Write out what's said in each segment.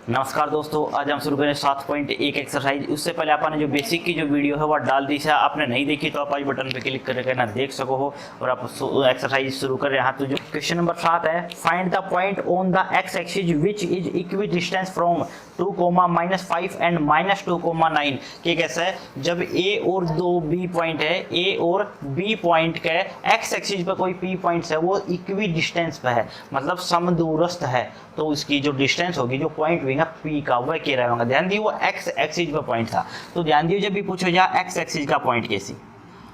नमस्कार दोस्तों, आज हम शुरू करें 7.1 एक्सरसाइज। उससे पहले आपने जो बेसिक की जो वीडियो है वो डाल दी है, आपने नहीं देखी तो आप आई बटन पे क्लिक करके ना देख सको हो और आप एक्सरसाइज शुरू कर रहे हैं। तो जो क्वेश्चन नंबर 7 है, find the point on the x axis which is equi distance from 2,-5 and -2,9। कि कैसा है, जब ए और दो बी पॉइंट है, ए और बी पॉइंट के एक्स एक्सिस पे कोई पी पॉइंट्स है वो इक्वी डिस्टेंस पे है, मतलब समदूरस्थ है, तो उसकी जो डिस्टेंस होगी, जो पॉइंट होगा पी का, वह कह रहा होगा। ध्यान दिए वो एक्स एक्सिस पे पॉइंट था, तो ध्यान दिए जब भी पूछो जा एक्स एक्सिस का पॉइंट कैसी,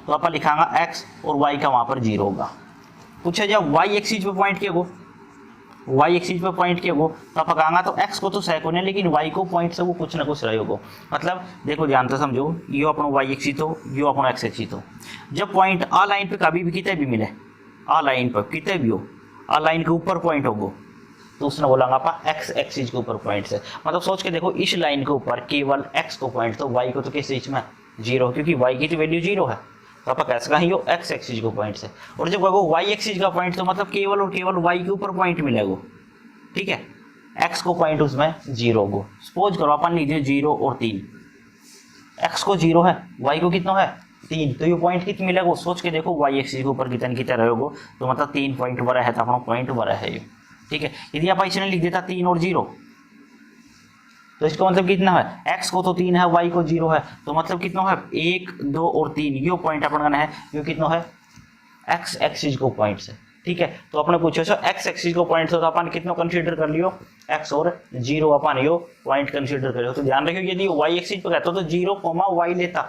तो आप लिखांगा एक्स और वाई का वहां पर 0 होगा। पूछा जा वाई एक्सिस पे पॉइंट के गो, वाई एक्सिस पे पॉइंट के गो, तो आप कहांगा तो एक्स को तो सेको ने, लेकिन वाई को पॉइंट से वो कुछ ना कुछ रहे होगो। मतलब देखो ध्यान से समझो, यो अपनो वाई एक्सिस हो, यो अपनो एक्स एक्सिस हो। जब पॉइंट आ लाइन पे कभी भी कितने भी मिले, आ लाइन पर कितने भी हो, आ लाइन के ऊपर पॉइंट होगो, तो उसने बोला आप एक्स एक्सिस के ऊपर पॉइंट है। मतलब सोच के देखो, इस लाइन के ऊपर केवल एक्स को पॉइंट, तो वाई को तो किस चीज में 0, क्योंकि वाई की तो वैल्यू 0 है, तो आप कैसे कहेंगे एक्स एक्सिस को पॉइंट है। और जब कहो वाई एक्सिस का पॉइंट, तो मतलब केवल और केवल वाई के ऊपर पॉइंट मिलेगा, ठीक है। एक्स को पॉइंट उसमें 0 गो, सपोज करो अपन लीजिए 0 और 3, एक्स को 0 है, वाई को कितना है 3, तो ये पॉइंट कितना मिलेगा सोच के देखो, वाई एक्सिस के ऊपर कितने कितने रहेगा, तो मतलब 3 पॉइंट बड़ा है, तो अपना पॉइंट बड़ा है ये, ठीक है। यदि आप इसने लिख देता 3 और 0, तो इसका मतलब कितना है, x को तो 3 है, y को 0 है, तो मतलब कितना है 1, 2 और 3, ये पॉइंट अपन करना है, ये कितना है x एक्सिस को पॉइंट से, ठीक है। तो अपने पूछो सो x एक्सिस को पॉइंट से, तो अपन कितना कंसीडर कर लियो, x और 0 अपन यो पॉइंट कंसीडर करियो। तो ध्यान रखियो, यदि y एक्सिस पे कहता तो 0, y लेता,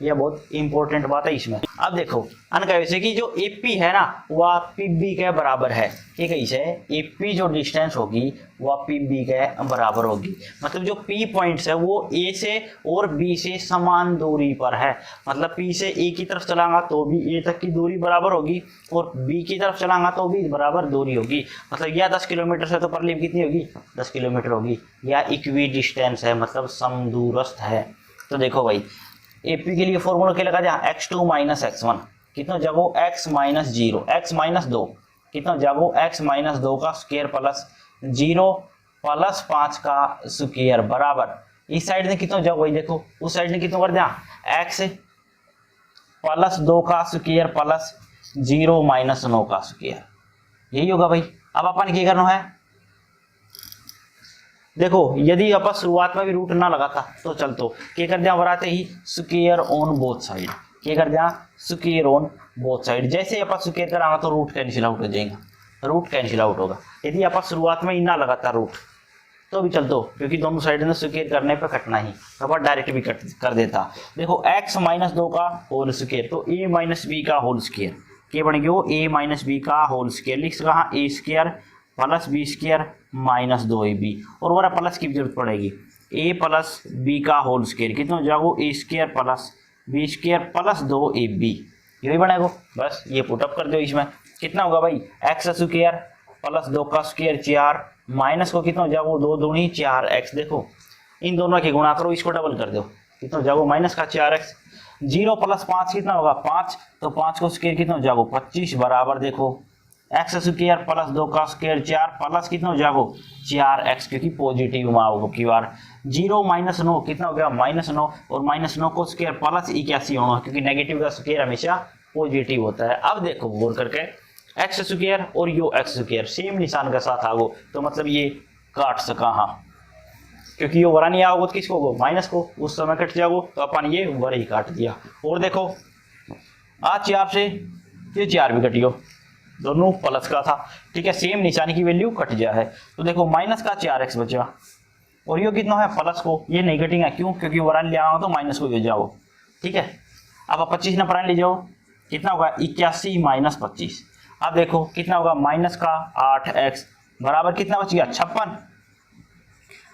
यह बहुत इंपॉर्टेंट बात है इसमें। अब देखो अन कैसे कि जो एपी है ना वह पीबी के बराबर है, ठीक है। इसे एपी जो डिस्टेंस होगी वह पीबी के बराबर होगी, मतलब जो पी पॉइंट्स है वो ए से और बी से समान दूरी पर है। मतलब पी से ए की तरफ चलांगा तो भी ए तक की दूरी बराबर होगी, और बी की तरफ चलांगा तो भी बराबर दूरी होगी। मतलब यह 10 किलोमीटर से तो परलीब कितनी होगी 10 किलोमीटर होगी, या इक्वी डिस्टेंस है, मतलब समदूरस्थ है। तो देखो भाई एपी के लिए फॉर्मूला क्या लगा दिया, x2 - x1 कितना जागो x - 0, x - 2 कितना जागो x - 2 का स्क्वायर प्लस 0 प्लस 5 का स्क्वायर बराबर, इस साइड ने कितना जागो भाई, देखो उस साइड ने कितना कर दिया x प्लस 2 का स्क्वायर प्लस 0 - 9 का स्क्वायर, यही होगा भाई। अब अपन क्या करना है, देखो यदि आप शुरुआत में भी रूट ना लगाता तो चलतो, क्या कर दिया बराते ही स्क्वायर ऑन बोथ साइड, क्या कर दिया स्क्वायर ऑन बोथ साइड। जैसे आप स्क्वायर करांगा तो रूट कैंसिल आउट हो जाएगा, रूट कैंसिल आउट होगा। यदि आप शुरुआत में ही ना लगाता रूट तो भी चलतो, क्योंकि दोनों साइड में स्क्वायर करने पे कटना ही, तो डायरेक्ट भी कट कर देता। देखो x - 2 का होल स्क्वायर, तो a - b का होल स्क्वायर, क्या बन गया a - b का होल स्क्वायर, लिख कहा a square plus B square minus 2ab, और वरा प्लस की जरूरत पड़ेगी, a प्लस बी का होल स्क्वायर कितना हो जाएगा a square plus B square plus 2ab, यही बनेगा। बस ये पुटअप कर दो, इसमें कितना होगा भाई x स्क्वायर प्लस 2 का स्क्वायर 4, माइनस को कितना हो जाएगा 2 दूनी 4x, देखो इन दोनों की गुणा करो, इसको डबल कर दो, कितना हो जाएगा माइनस का 4x, 0 प्लस 5 कितना होगा 5, तो 5 को स्क्वायर कितना हो जाएगा 25 बराबर, देखो x स्क्वायर प्लस 2 का स्क्वायर 4 प्लस कितना हो जाएगा 4x, क्योंकि पॉजिटिव में आओगे की बार 0 - 9 कितना हो गया -9, और -9 को स्क्वायर प्लस 81 होना, क्योंकि नेगेटिव का स्क्वायर हमेशा पॉजिटिव होता है। अब देखो गौर करके x स्क्वायर और यो x स्क्वायर सेम निशान के साथ आओ, तो मतलब ये काट सका, हाँ क्योंकि ये वरा नहीं आओगे तो किसको होगा माइनस को, उस समय कट जाओगे, तो अपन ये वर ही काट दिया। और देखो आज 4 से ये 4 भी कटियो, दोनों प्लस का था, ठीक है, सेम निशानी की वैल्यू कट गया है। तो देखो माइनस का 4x बचा, और ये कितना है प्लस को, ये नहीं कटेगा क्यों, क्योंकि वरान ले आओ तो माइनस को ले जाओ, ठीक है। अब 25 ना परान ले जाओ, कितना होगा 81 - 25, अब देखो कितना होगा माइनस का 8x बराबर कितना बच गया 56,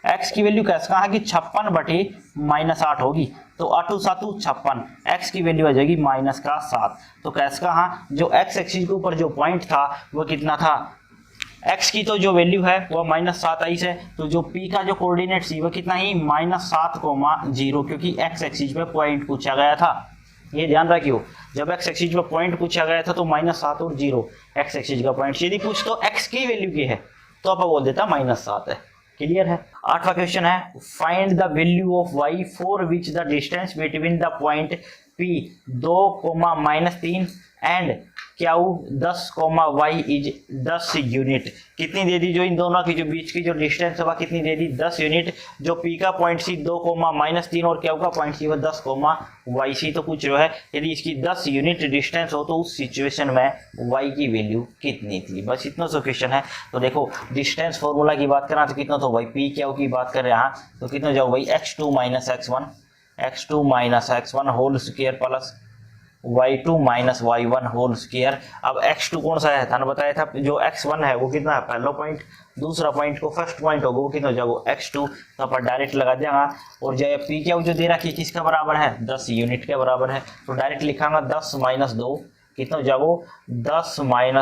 x की वैल्यू कैसे कहा है कि 56 बटे -8 होगी, तो 8 7 56, x की वैल्यू आ जाएगी माइनस का 7। तो कैसे कहा जो x एक्सिस के ऊपर जो पॉइंट था वो कितना था, x की तो जो वैल्यू है वो -7 आई है, तो जो p का जो कोऑर्डिनेट सी वो कितना ही -7,0, क्योंकि x एक्सिस पे पॉइंट पूछा गया था, ये ध्यान रखियो। जब x एक्सिस पे पॉइंट पूछा गया था तो -7 और 0 x एक्सिस का पॉइंट, यदि पूछ तो x की वैल्यू की है तो आप बोल देता -7 है, क्लियर है। आठवां क्वेश्चन है find the value of y for which the distance between the point P 2,-3 and Q 10, y is 10 unit. कितनी दे दी, जो इन दोनों की जो बीच की जो डिस्टेंस है कितनी दे दी, 10 यूनिट। जो P का पॉइंट सी 2,-3 और क्यू का पॉइंट सी वो 10, y सी। तो पूछ रहा है यदि इसकी 10 यूनिट डिस्टेंस हो तो उस सिचुएशन में y की वैल्यू कितनी थी। बस इतना सा क्वेश्चन है। तो देखो डिस्टेंस फॉर्मूला की बात करें तो कितना तो भाई P क्यू की बात कर रहे हैं तो कितना जाओ भाई x2 - x1 whole square plus y2 - y1 whole square. अब x2 कौन सा है, था बताया था, जो x1 है वो कितना है पहला पॉइंट, दूसरा पॉइंट को फर्स्ट पॉइंट होगा वो कितना हो जाएगा x2। तो अपन डायरेक्ट लगा देंगे और जो p क्या जो दे रखी है किसका बराबर है, 10 यूनिट के बराबर है। तो डायरेक्ट लिखांगा 10 - 2 कितना हो जाएगा 10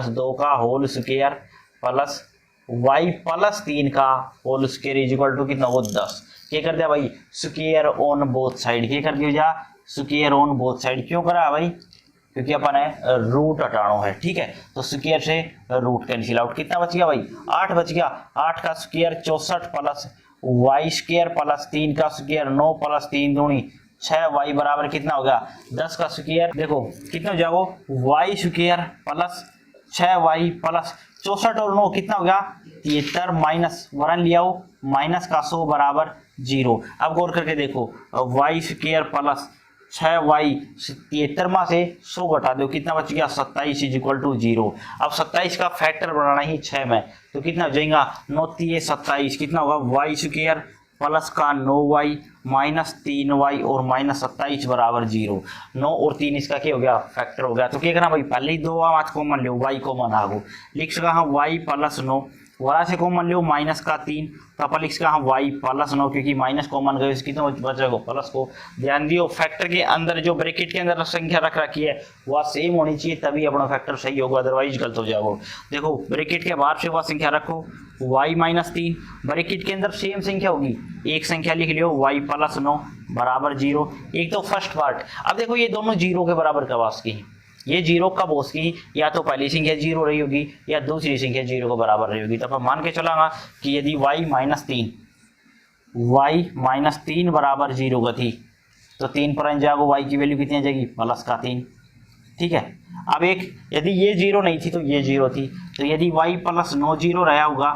- 2 का होल स्क्वायर प्लस y + 3 का whole square is equal to कितना हो 10। क्या कर दिया भाई, स्क्वायर ऑन बोथ साइड। क्या कर दिया जा, स्क्वायर ऑन बोथ साइड। क्यों करा भाई, क्योंकि अपन है रूट हटाना है, ठीक है। तो स्क्वायर से रूट कैंसिल आउट। कितना बच गया भाई, 8 बच गया। 8 का square 64 plus y square plus 3 का स्क्वायर 9 + 3 दूनी 6 y बराबर कितना हो गया 10 का स्क्वायर। देखो कितना हो जाएगा y square plus 6y plus 64 और 9 कितना हो गया 73 माइनस वरन लिया हो माइनस का 100 बराबर 0। अब गौर करके देखो y स्क्वायर प्लस 6y 73 में से 100 घटा दो कितना बच गया 27 इज इक्वल टू 0। अब 27 का फैक्टर बनाना ही 6 में तो कितना हो जाएगा 9 × 27 कितना होगा y स्क्वायर प्लस का 9y माइनस 3y और माइनस 27 बराबर 0। 9 और 3 इसका क्या हो गया फैक्टर हो गया। तो क्या करना भाई पहले ही 2 बात कॉमन लो y कॉमन आगो लिख सका हाँ y प्लस 9 वरा से कॉमन लो माइनस का 3 तो अपन लिख सका हाँ y प्लस 9 क्योंकि माइनस कॉमन गए इसकी तो बचेगा प्लस को। ध्यान दियो फैक्टर के अंदर जो ब्रैकेट के अंदर संख्या रख रखी है वह सेम होनी चाहिए तभी अपना फैक्टर सही होगा अदरवाइज गलत हो जाएगा। देखो ब्रैकेट के बाहर से वह संख्या रखो y माइनस 3 ब्रैकेट के अंदर सेम संख्या होगी एक संख्या लिख लियो y प्लस 9 बराबर 0। एक तो फर्स्ट पार्ट। अब देखो ये दोनों 0 के बराबर कब की हैं, ये 0 कब हो की या तो पहली संख्या 0 रही होगी या दूसरी संख्या 0 के बराबर रही होगी। तो अपन मान के चलांगा कि यदि y माइनस 3 बराबर 0 का थी तो 3 पर जाएगा y की वैल्यू कितनी आ जाएगी प्लस का 3, ठीक है। अब एक यदि ये 0 नहीं थी तो ये 0 थी तो यदि y प्लस 9 0 रहा होगा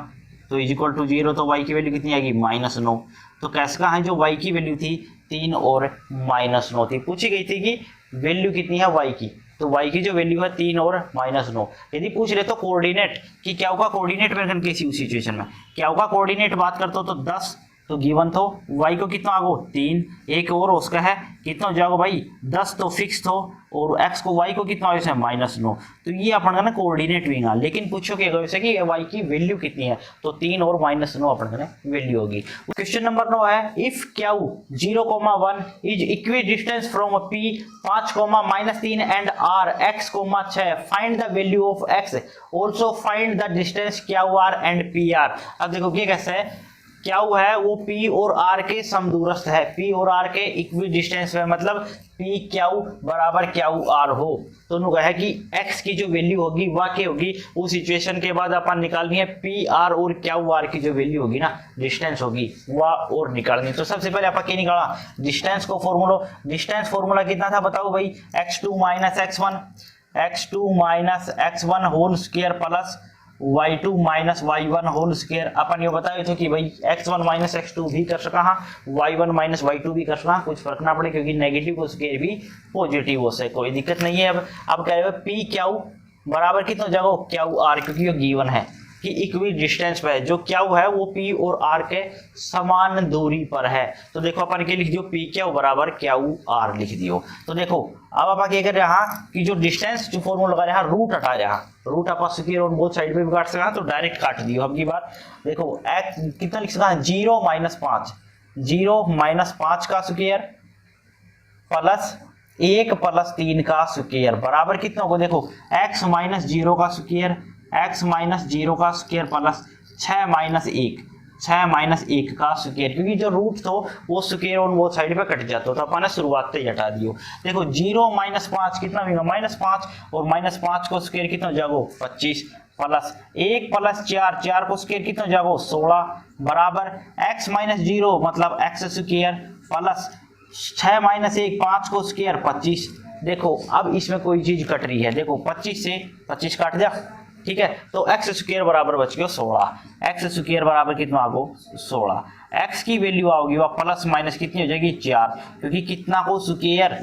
तो इज इक्वल टू 0 तो y की वैल्यू कितनी आएगी माइनस 9। तो कैसे का है जो y की वैल्यू थी 3 और माइनस 9 थी। पूछी गई थी कि वैल्यू कितनी है y की तो y की जो वैल्यू है 3 और माइनस 9। यदि पूछ रहे तो कोऑर्डिनेट कि क्या होगा कोऑर्डिनेट में कैसी उस सिचुएशन में क्या होगा कोऑर्डिनेट बात करते हो तो 10 तो गिवन तो y को कितना आगो 3 एक और उसका है कितना हो जाएगा भाई 10 तो फिक्स हो और x को y को कितना हो माइनस 9। तो ये अपन का ना कोऑर्डिनेट विंगा। लेकिन पूछो कि वैसे कि y की वैल्यू कितनी है तो 3 और माइनस 9 अपन का वैल्यू होगी। क्वेश्चन नंबर 9 है if q 0,1 is equi distance from p 5,-3 and r x, 6 find the value of x also find the distance qr and pr। अब देखो ये कैसे है क्या है वो P और R के समदूरस्थ है, P और R के इक्वी डिस्टेंस में मतलब P क्यू बराबर क्यू R हो तो उन्होंने कहा कि X की जो वैल्यू होगी वह क्या होगी उस सिचुएशन के बाद अपन निकालनी है P R और क्यू R की जो वैल्यू होगी ना डिस्टेंस होगी वह और निकालनी। तो सबसे पहले अपन क्या निकाला डिस्टेंस को डिस्टेंस फॉर्मूला कितना था बताओ भाई x2 minus x1 whole square plus y2 minus y1 whole square. अपन ये बताए थे कि भाई x1 माइनस x2 भी कर सका हाँ y1 माइनस y2 भी कर सका कुछ फर्क ना पड़े क्योंकि नेगेटिव को स्क्वायर भी पॉजिटिव हो सके कोई दिक्कत नहीं है। अब कह रहे हो p क्यू बराबर कितना हो जाएगा क्यू आर क्योंकि ये गिवन है कि इक्वी डिस्टेंस पे है जो क्यू है वो P और R के समान दूरी पर है। तो देखो अपन के लिख दियो P क्यू बराबर क्यू R लिख दियो। तो देखो अब अपन क्या कर रहे हैं कि जो डिस्टेंस जो फॉर्मूला लगा रहे हैं रूट हटा रहे हैं रूट आप स्क्वायर और बोथ साइड पे भी काट सकते तो डायरेक्ट काट दियो। अब की बात देखो x कितना लिख सकते हैं 0 - 5 का स्क्वायर प्लस 1 + 3 का स्क्वायर बराबर कितना होगा देखो x माइनस 0 का स्क्वायर x माइनस 0 का स्क्वायर प्लस 6 माइनस 1 का स्क्वायर क्योंकि जो रूट तो वो स्क्वायर ऑन वो साइड पे कट जाता तो अपन ने शुरुआत से हटा दियो। देखो 0 - 5 कितना होगा -5 और -5 को स्क्वायर कितना हो जाएगा 25 प्लस 1 प्लस 4, 4 को स्क्वायर कितना हो जाएगा 16 बराबर x माइनस 0 मतलब x स्क्वायर प्लस 6 माइनस 1 5 को स्क्वायर 25। देखो अब इसमें कोई चीज कट रही है, देखो 25 से 25 काट दिया, ठीक है, तो x स्क्वायर बराबर बच गया 16, x स्क्वायर बराबर कितना आगो 16, x की वैल्यू आओगी वह प्लस माइनस कितनी हो जाएगी 4, क्योंकि कितना को स्क्वायर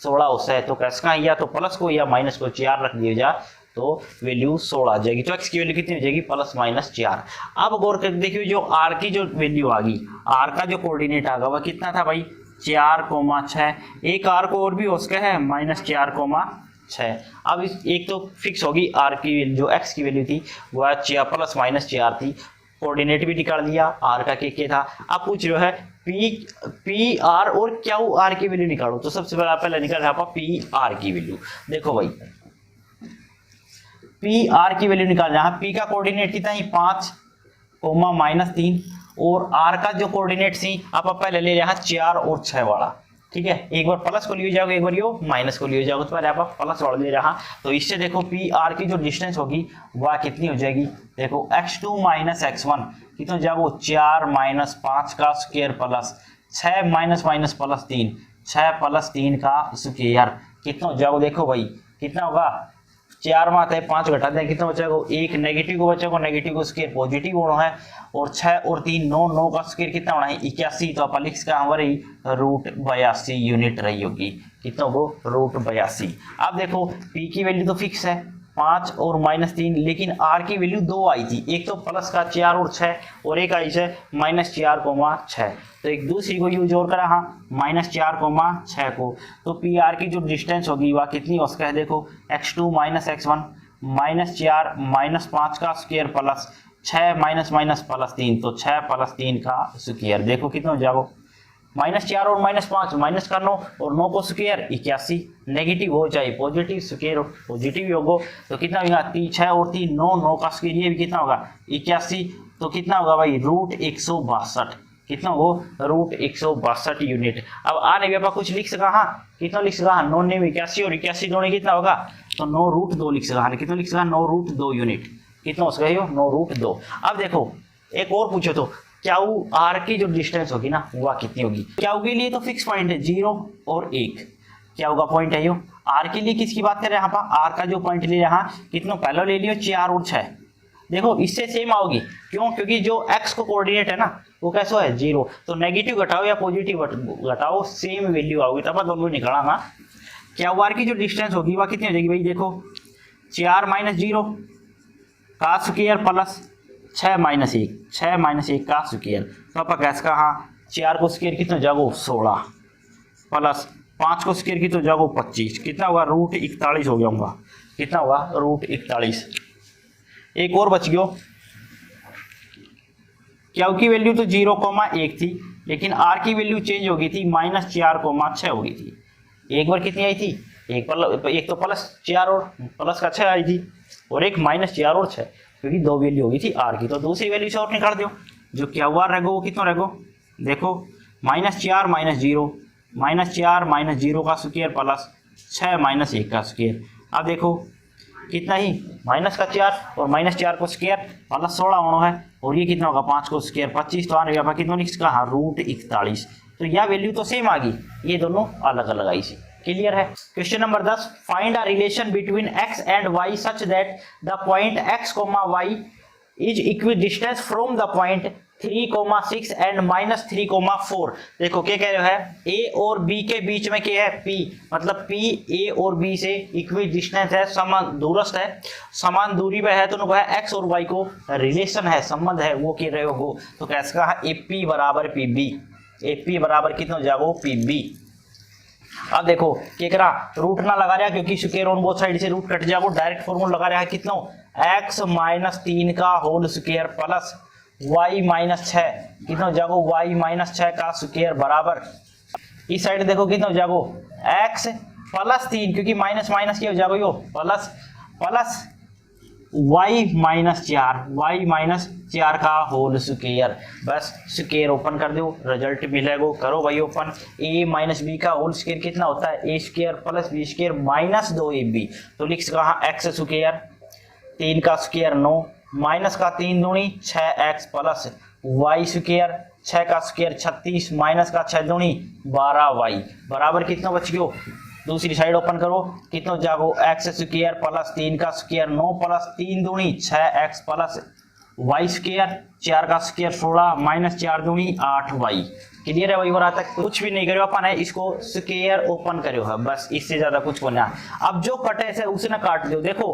16 होता है, तो कैसे का या तो प्लस को या माइनस को 4 रख दिया जा तो वैल्यू 16 आ जाएगी, तो x की वैल्यू कितनी हो जाएगी प्लस माइनस 4। अब गौर करके देखिए जो r की जो वैल्यू आ गई, r का जो कोऑर्डिनेट आ गया वह कितना था भाई 4,6, एक r को और भी हो सका है -4,6। अब एक तो फिक्स होगी r की वैल्यू, जो x की वैल्यू थी वह प्लस माइनस 4 थी, कोऑर्डिनेट भी निकाल दिया, r का के था। अब पूछ रहे है पी आर और क्यू आर की वैल्यू निकालो, तो सबसे पहले निकाल रहा पी आर की वैल्यू। देखो भाई पी आर की वैल्यू निकाल रहा है, पी का कोऑर्डिनेट कितना है 5, -3 और आर का जो कोऑर्डिनेट थी आप पहले ले रहा 4 और 6 वाला, ठीक है, एक बार प्लस को लिए जाओगे एक बार यो माइनस को लिए जाओगे, तो पहले आप प्लस वाला ले रहा, तो इससे देखो पी आर की जो डिस्टेंस होगी वह कितनी हो जाएगी, देखो x2 माइनस x1 कितना हो जाएगा 4 माइनस 5 का square plus 6 minus minus plus 3, 6 plus 3 का स्क्वायर कितना हो जाएगा, देखो भाई कितना होगा 4 मात है 5 घटा दें कितना बचेगा, एक नेगेटिव को बचेगा, नेगेटिव को स्क्वायर पॉजिटिव होना है, और 6 और 3 9, 9 का स्क्वायर कितना होना है 81, तो अपन लिख का हमारी √82 यूनिट रही होगी, कितना होगा √82। अब देखो p की वैल्यू तो फिक्स है 5 और -3, लेकिन r की वैल्यू 2 आई थी, एक तो प्लस का 4 और 6 और एक आई है -4,6, तो एक दूसरी को यूज और करा हाँ -4,6 को, तो पी आर की जो डिस्टेंस होगी वह कितनी हो सकता है, देखो x2 माइनस x1 -4 -5 का square plus 6 minus minus plus 3, तो 6 प्लस 3 का स्क्वायर, देखो कितना हो जाएगा -4 और -5 माइनस का 9 और 9 को स्क्वायर 81, नेगेटिव हो चाहे पॉजिटिव स्क्वायर पॉजिटिव होगा, तो कितना होगा 6 और 3 9, 9 का स्क्वायर ये भी कितना होगा 81, तो कितना होगा भाई √162, कितना होगा √162 यूनिट। अब आने भी कुछ लिख सका हाँ, कितना लिख सका 9 ने 81 और 81 दोनों कितना होगा, तो 9√2 लिख सका, कितना लिख सका 9√2 यूनिट, कितना हो सका 9√2। अब देखो एक और पूछो तो क्यू आर की जो डिस्टेंस होगी ना वह कितनी होगी, क्यू के लिए तो फिक्स पॉइंट है 0 और 1, क्यू का पॉइंट है यो, आर के लिए किसकी बात कर रहे हैं यहाँ पर, आर का जो पॉइंट ले रहा कितना पहले ले लियो 4 और 6, देखो इससे सेम आओगी, क्यों, क्योंकि जो x को कोऑर्डिनेट है ना वो कैसा है 0, तो नेगेटिव घटाओ या पॉजिटिव घटाओ सेम वैल्यू आओगी, तब दोनों निकाला ना। क्यू आर की जो डिस्टेंस होगी वह कितनी हो जाएगी भाई, देखो 4 - 0 का स्क्वायर प्लस 6 - 1, 6 - 1 का स्क्वायर, तो आप कैसे का हाँ 4 को स्क्वायर कितना जागो 16 प्लस 5 को स्क्वायर कितना जागो 25, कितना होगा √41 हो गया होगा, कितना होगा √41। एक और बच गयो, क्यू की वैल्यू तो 0,1 थी, लेकिन आर की वैल्यू चेंज हो गई थी -4,6 हो गई थी, एक बार कितनी आई थी एक तो प्लस 4 और प्लस का 6 आई थी, और एक -4 और 6, क्योंकि 2 वैल्यू होगी थी आर की, तो दूसरी वैल्यू से और निकाल दो, जो क्यू आर रहेगा वो कितना रहेगा, देखो -4 - 0 -4 - 0 का स्क्वायर प्लस 6 - 1 का स्क्वायर, अब देखो कितना ही -4 और -4 को स्क्वायर प्लस 16 होना है, और ये कितना होगा 5 को स्क्वायर 25, तो आने कितना लिखा हाँ √41, तो यह वैल्यू तो सेम आ गई, ये दोनों अलग अलग आई सी। क्लियर है। Question number 10, find a relation between x and y such that the point x, y is equidistance from the point 3,6 and -3,4। देखो क्या कह रहे हैं, a और b के बीच में क्या है p, मतलब p a और b से इक्विडिस्टेंस है, समान दूरस्थ है, समान दूरी पे है, तो उनको है x और y को रिलेशन है, संबंध है, वो कह रहे हो, तो कैसे कहा AP बराबर PB, AP बराबर कितना हो जाएगा PB। अब देखो क्या करा, रूट ना लगा रहा क्योंकि स्क्वायर ऑन बोथ साइड से रूट कट जाएगा, डायरेक्ट फॉर्मूला लगा रहा है कितना x - 3 का होल स्क्वायर प्लस y - 6 कितना हो जाएगा y - 6 का स्क्वायर बराबर, इस साइड देखो कितना हो जाएगा x + 3, क्योंकि माइनस माइनस क्या हो जाएगा यो प्लस प्लस y - 4 का होल स्क्वायर, बस स्क्वायर ओपन कर दो, रिजल्ट मिलेगा, करो भाई ओपन, a - b का होल स्क्वायर कितना होता है a² + b² - 2ab, तो लिख कहा x स्क्वायर 3 का स्क्वायर 9 माइनस का 3 दूनी 6x प्लस वाई स्क्वायर 6 का स्क्वायर 36 माइनस का 6 दूनी 12y बराबर कितना बच गयो। दूसरी साइड ओपन करो, कितना जागो x स्क्वायर प्लस 3 का स्क्वायर 9 प्लस 3 दूनी 6x प्लस वाई स्क्वायर 4 का स्क्वायर 16 माइनस 4 दूनी 8y। क्लियर है भाई। और तक कुछ भी नहीं करो अपन है, इसको स्क्वायर ओपन करो है बस, इससे ज्यादा कुछ को ना। अब जो कटे से उसे ना काट दो। देखो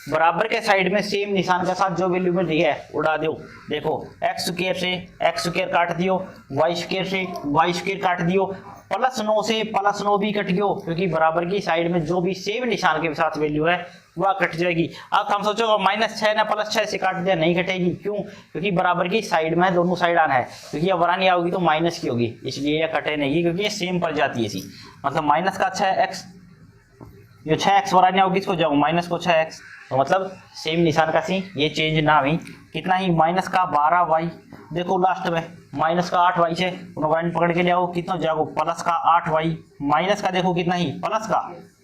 बराबर के साइड में सेम निशान के साथ जो वैल्यू मिल रही है उड़ा दो। देखो एक्स स्क्वायर से एक्स स्क्वायर काट दियो, वाई स्क्वायर से वाई स्क्वायर काट दियो, प्लस 9 से प्लस 9 भी कट गयो, क्योंकि बराबर की साइड में जो भी सेम निशान के साथ वैल्यू है वह कट जाएगी। अब हम सोचो माइनस 6 ना प्लस 6 से काट दिया, नहीं कटेगी। क्यों? क्योंकि बराबर की साइड में दोनों साइड आना है, क्योंकि अब वरानी आओगी तो माइनस की होगी, इसलिए यह कटे नहीं, क्योंकि ये सेम पड़ जाती है इसी। मतलब माइनस का 6x, जो 6x वरानी आओगी इसको जाओ माइनस को 6x, तो मतलब सेम निशान का सी ये चेंज ना हुई। कितना ही माइनस का 12y। देखो लास्ट में माइनस का 8y से वरानी पकड़ के ले आओ, कितना जाओ प्लस का 8y माइनस का देखो कितना ही प्लस का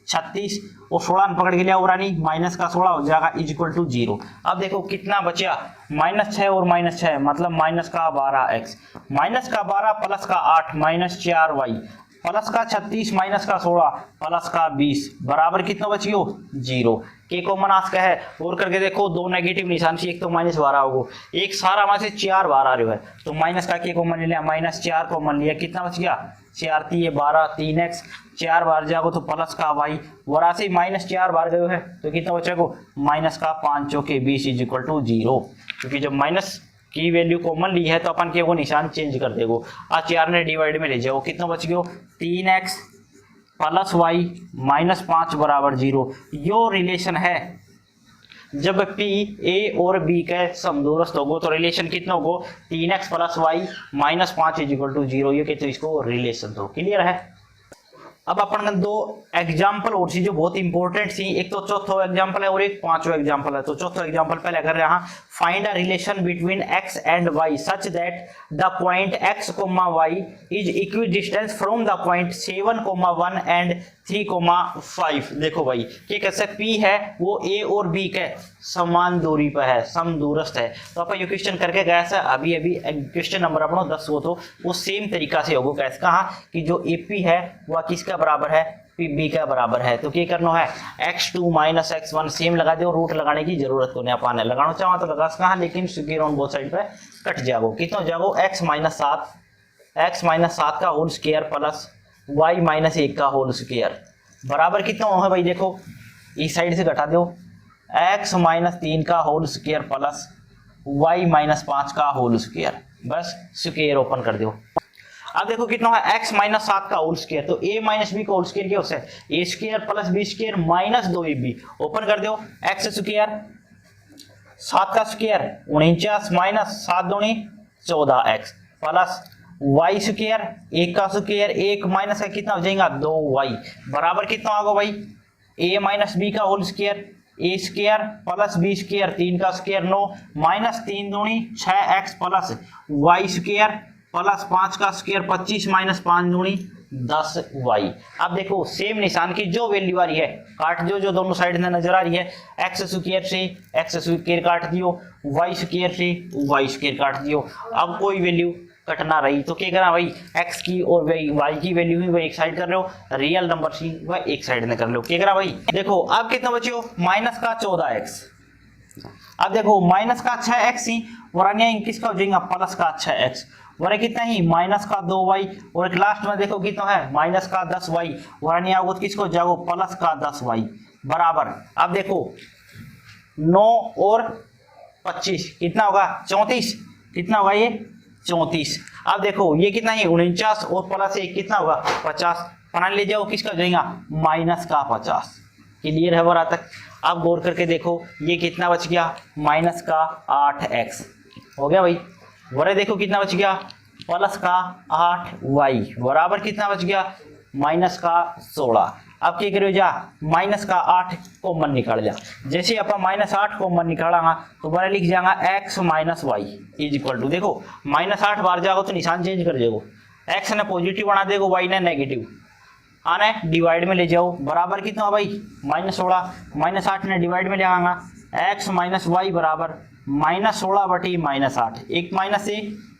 36 और 16 पकड़ के लिया वरानी माइनस का 16 हो जाएगा इज इक्वल टू 0। अब देखो कितना बचा माइनस 6 और माइनस 6 मतलब माइनस का 12x माइनस का 12 प्लस का 8 माइनस 4y प्लस का 36 माइनस का 16 प्लस का 20 बराबर कितना बच गयो 0। के कॉमन आंसर क्या है और करके देखो, दो नेगेटिव निशान से एक तो माइनस 12 होगा, एक सारा वहां से 4 बार आ रहा है, तो माइनस का के कॉमन ले लिया, माइनस 4 कॉमन लिया, कितना बच गया 4 3 12 3x 4 बार जाओ तो प्लस का y वरा से माइनस 4 बार गयो है तो कितना बचेगा माइनस का 5 चौके 20 इज इक्वल टू 0। क्योंकि जब माइनस की वैल्यू कॉमन ली है तो अपन के वो निशान चेंज कर देगो। आज 4 ने डिवाइड में ले जाओ, कितना बच गयो 3x प्लस वाई माइनस 5 बराबर 0। यो रिलेशन है जब p a और b का समदूरस्थ होगो तो रिलेशन कितना होगो 3x plus Y minus 5 is equal to 0। ये कहते हैं इसको रिलेशन। तो क्लियर है। अब अपन दो एग्जाम्पल और सी जो बहुत इंपॉर्टेंट सी, एक तो चौथो एग्जाम्पल है और एक पांचवा एग्जाम्पल है। तो चौथो एग्जाम्पल पहले कर रहे हैं, find a relation between x and y such that the point x, y is equidistance from the point 7, 1 and 3, 5। देखो भाई ये कैसे p है वो a और b के समान दूरी पर है, समदूरस्थ है। तो अपन ये क्वेश्चन करके गया था अभी अभी, क्वेश्चन नंबर अपना 10 वो तो वो सेम तरीका से होगा। कैसे कहा कि जो AP है वह किसका बराबर है PB का बराबर है। तो क्या करना है x2 माइनस x1 सेम लगा दो, रूट लगाने की जरूरत को नहीं पाने, लगाना चाहो तो लगा सकता है, लेकिन स्क्वायर ऑन बोथ साइड पे कट जाओ। कितना जाओ x माइनस 7 का whole square plus y minus 1 का होल स्क्वायर बराबर कितना है भाई। देखो इस साइड से घटा दो x माइनस 3 का whole square plus y minus 5 का होल स्क्वायर, बस स्क्वायर ओपन कर दो। अब देखो कितना है x माइनस 7 का होल स्क्वायर, तो a माइनस b का होल स्क्वायर क्या होता है a square plus b square minus 2ab open कर दो। x स्क्वायर 7 का स्क्वायर 49 माइनस 7 दूनी 14x प्लस y स्क्वायर 1 का स्क्वायर 1 माइनस का कितना हो जाएगा 2y बराबर कितना होगा भाई a माइनस b का whole square a square plus b square 3 का स्क्वायर 9 माइनस 3 दूनी 6x plus y square plus 5 का स्क्वायर 25 माइनस 5 दूनी 10y। अब देखो सेम निशान की जो वैल्यू आ रही है काट दो, जो दोनों साइड में नजर आ रही है x स्क्वायर से x स्क्वायर काट दियो, y स्क्वायर से y स्क्वायर काट दियो। अब कोई वैल्यू कटना रही तो क्या करना भाई x की और y की वैल्यू ही वही एक साइड कर रहे हो, रियल नंबर सी वह एक साइड में कर लो। क्या करा भाई देखो अब कितना बचियो माइनस का 14x। अब देखो माइनस का 6x ही वरानिया किसका हो जाएगा प्लस का 6x और कितना ही माइनस का 2y और एक लास्ट में देखो कितना है माइनस का 10y वरानिया होगा किसको जाओ प्लस का 10y बराबर। अब देखो 9 और 25 कितना होगा 34, कितना होगा ये 34। अब देखो ये कितना ही 49 और प्लस 1 कितना होगा 50, बना ले जाओ किसका जाएगा माइनस का 50। क्लियर है वरा तक। अब गौर करके देखो ये कितना बच गया माइनस का 8x हो गया भाई, वरे देखो कितना बच गया प्लस का 8y बराबर कितना बच गया माइनस का 16। अब क्या करो जा माइनस का 8 कॉमन निकाल जा, जैसे अपन माइनस 8 कॉमन निकालेंगे तो बड़ा लिख जाएगा x minus Y is equal to, देखो माइनस 8 बार जाओ तो निशान चेंज कर देगो, x ने पॉजिटिव बना देगो y ने नेगेटिव, आने डिवाइड में ले जाओ बराबर कितना भाई माइनस 16 माइनस 8 ने डिवाइड में ले आएगा एक्स माइनस वाई बराबर -16/-8, एक माइनस से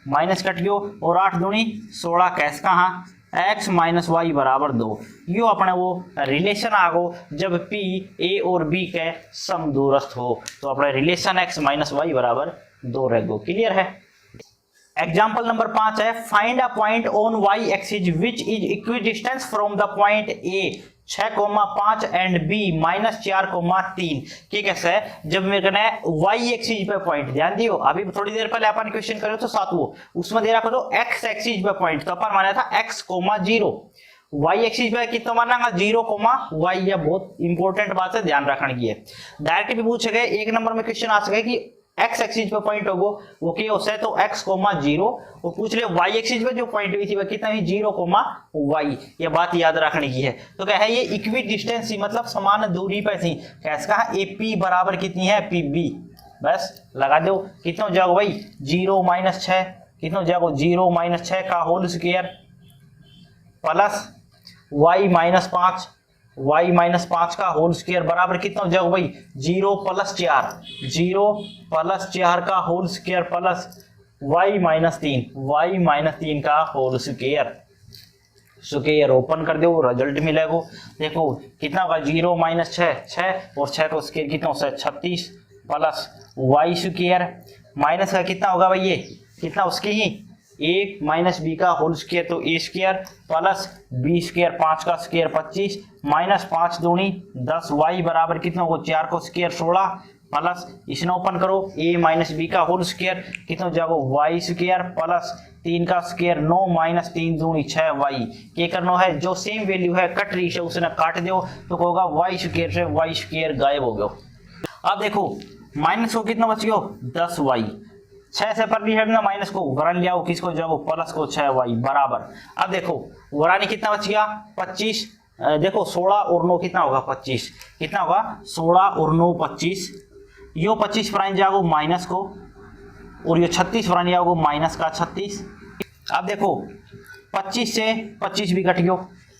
माइनस कट गयो और 8 दूनी 16 कैस कहाँ x माइनस वाई बराबर 2। यो अपने वो रिलेशन आ गो जब p a और b के समदूरस्थ हो, तो अपने रिलेशन x माइनस वाई बराबर 2 रह गो। क्लियर है। एग्जाम्पल नंबर 5 है, find a point on Y axis which is equidistance from the point a 6,5 and b -4,3। क्या कैसे है, जब मेरे को वाई एक्सिस पे पॉइंट, ध्यान दियो अभी थोड़ी देर पहले अपन क्वेश्चन करे तो सातवो उसमें दे रखा तो x एक्सिस पे पॉइंट, तो अपन माना था x, 0, वाई एक्सिस पे कितना माना 0, y। यह बहुत इंपॉर्टेंट बात है, ध्यान रखने की है। डायरेक्ट भी पूछ सके, एक नंबर में क्वेश्चन आ सके कि x एक्सिस पे पॉइंट होगो वो क्या होता है, तो x, 0, वो पूछ ले y एक्सिस पे जो पॉइंट हुई थी वह कितना ही 0, y। ये बात याद रखने की है। तो क्या है ये इक्वी डिस्टेंस ही, मतलब समान दूरी पे थी। कैसे कहा, AP बराबर कितनी है PB, बस लगा दो। कितना हो जाएगा भाई 0 - 6, कितना हो जाएगा 0 - 6 का whole square plus y - 5, y - 5 का होल स्क्वायर बराबर कितना हो जाएगा भाई 0 + 4, 0 + 4 का whole square plus y - 3, y - 3 का होल स्क्वायर। स्क्वायर ओपन कर दो, रिजल्ट मिलेगा। देखो कितना होगा 0 - 6, 6 और 6 का स्क्वायर कितना होता है 36 प्लस y स्क्वायर माइनस का कितना होगा भाई ये कितना उसके ही a माइनस बी का होल स्क्वायर, तो a square plus b square 5 का स्क्वायर 25 माइनस 5 दूनी 10, y बराबर कितना होगा 4 को स्क्वायर 16 प्लस इसने ओपन करो a माइनस बी का होल स्क्वायर कितना हो जाएगा y स्क्वायर प्लस 3 का स्क्वायर 9 माइनस 3 दूनी 6y। क्या करना है, जो सेम वैल्यू है कट रही है उसने काट दो, तो होगा y स्क्वायर से y स्क्वायर गायब हो गया। अब देखो माइनस को कितना बच गयो 10y, 6 से पर है ना माइनस को वरान लिया किसको जाओ प्लस को 6y बराबर। अब देखो वरानी कितना बच गया 25, देखो 16 और 9 कितना होगा 25, कितना होगा 16 और 9 25, यो 25 प्राइम जाओ माइनस को और ये 36 प्राइम जाओ माइनस का 36। अब देखो 25 से 25 भी कट गयो,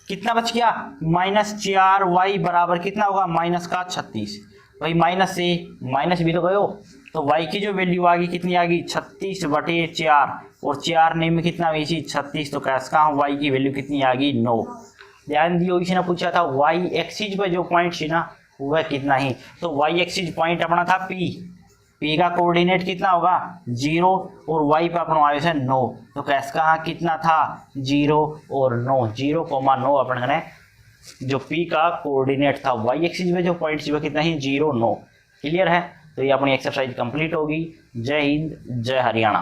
कितना बच गया -4y बराबर कितना होगा माइनस का 36। भाई माइनस से माइनस भी तो गयो, तो y की जो वैल्यू आ गई कितनी आ गई 36/4 और 4 ने में कितना वैसी 36, तो कैसा y की वैल्यू कितनी आ गई 9। ध्यान दियो इसने पूछा था y एक्सिस पे जो पॉइंट थी ना वह कितना ही, तो y एक्सिस पॉइंट अपना था p का कोऑर्डिनेट कितना होगा 0 और y पे अपना आया है 9, तो कैसा कितना था 0 और 9, 0,9 अपने जो p का कोऑर्डिनेट था y एक्सिस में जो पॉइंट वह कितना ही 0, 9। क्लियर है। तो ये अपनी एक्सरसाइज कंप्लीट होगी। जय हिंद जय हरियाणा।